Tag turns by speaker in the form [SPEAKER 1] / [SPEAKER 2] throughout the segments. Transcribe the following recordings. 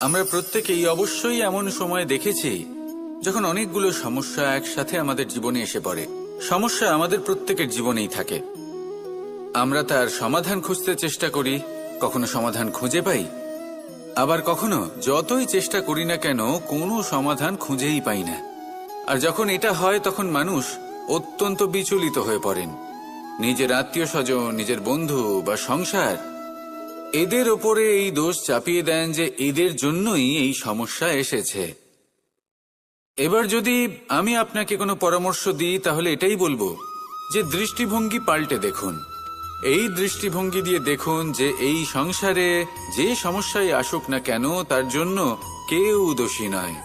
[SPEAKER 1] আমরা প্রত্যেকেই অবশ্যই এমন সময় দেখেছি যখন অনেকগুলো সমস্যা একসাথে আমাদের জীবনে এসে পড়ে। সমস্যা আমাদের প্রত্যেকের জীবনেই থাকে। আমরা তার সমাধান খুঁজতে চেষ্টা করি, কখনো সমাধান খুঁজে পাই, আবার কখনো যতই চেষ্টা করি না কেন কোনো সমাধান খুঁজেই পাই না। আর যখন এটা হয় তখন মানুষ অত্যন্ত বিচলিত হয়ে পড়েন। নিজের আত্মীয় স্বজন, নিজের বন্ধু বা সংসার, এদের ওপরে এই দোষ চাপিয়ে দেন যে এদের জন্যই এই সমস্যা এসেছে। এবার যদি আমি আপনাকে কোনো পরামর্শ দিই তাহলে এটাই বলবো যে দৃষ্টিভঙ্গি পাল্টে দেখুন। এই দৃষ্টিভঙ্গি দিয়ে দেখুন যে এই সংসারে যে সমস্যায় আসুক না কেন তার জন্য কেউ দোষী নয়,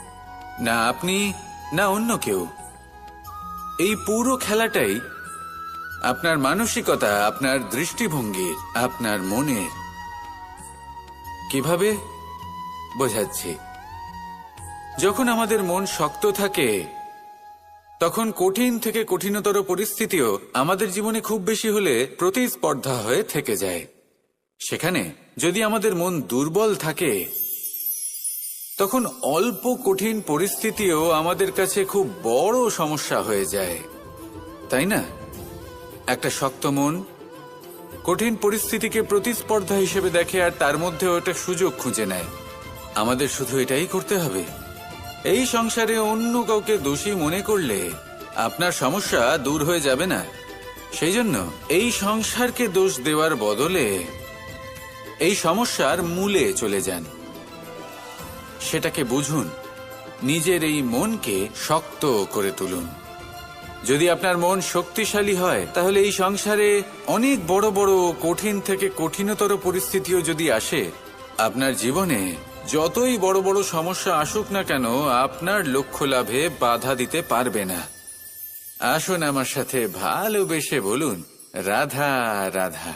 [SPEAKER 1] না আপনি না অন্য কেউ। এই পুরো খেলাটাই আপনার মানসিকতা, আপনার দৃষ্টিভঙ্গির, আপনার মনের। কিভাবে বোঝাচ্ছি। যখন আমাদের মন শক্ত থাকে তখন কঠিন থেকে কঠিনতর পরিস্থিতিও আমাদের জীবনে খুব বেশি হলে প্রতিস্পর্ধা হয়ে থেকে যায়। সেখানে যদি আমাদের মন দুর্বল থাকে তখন অল্প কঠিন পরিস্থিতিও আমাদের কাছে খুব বড় সমস্যা হয়ে যায়, তাই না? একটা শক্ত মন কঠিন পরিস্থিতিকে প্রতিস্পর্ধা হিসেবে দেখে আর তার মধ্যে ওটা সুযোগ খুঁজে নেয়। আমাদের শুধু এটাই করতে হবে। এই সংসারে অন্য কাউকে দোষী মনে করলে আপনার সমস্যা দূর হয়ে যাবে না। সেই জন্য এই সংসারকে দোষ দেওয়ার বদলে এই সমস্যার মূলে চলে যান, সেটাকে বুঝুন, নিজের এই মনকে শক্ত করে তুলুন। যদি আপনার মন শক্তিশালী হয় তাহলে এই সংসারে অনেক বড় বড় কঠিন থেকে কঠিনতর পরিস্থিতিও যদি আসে, আপনার জীবনে যতই বড় বড় সমস্যা আসুক না কেন আপনার লক্ষ্য লাভে বাধা দিতে পারবে না। আসুন আমার সাথে ভালোবেসে বলুন, রাধা রাধা।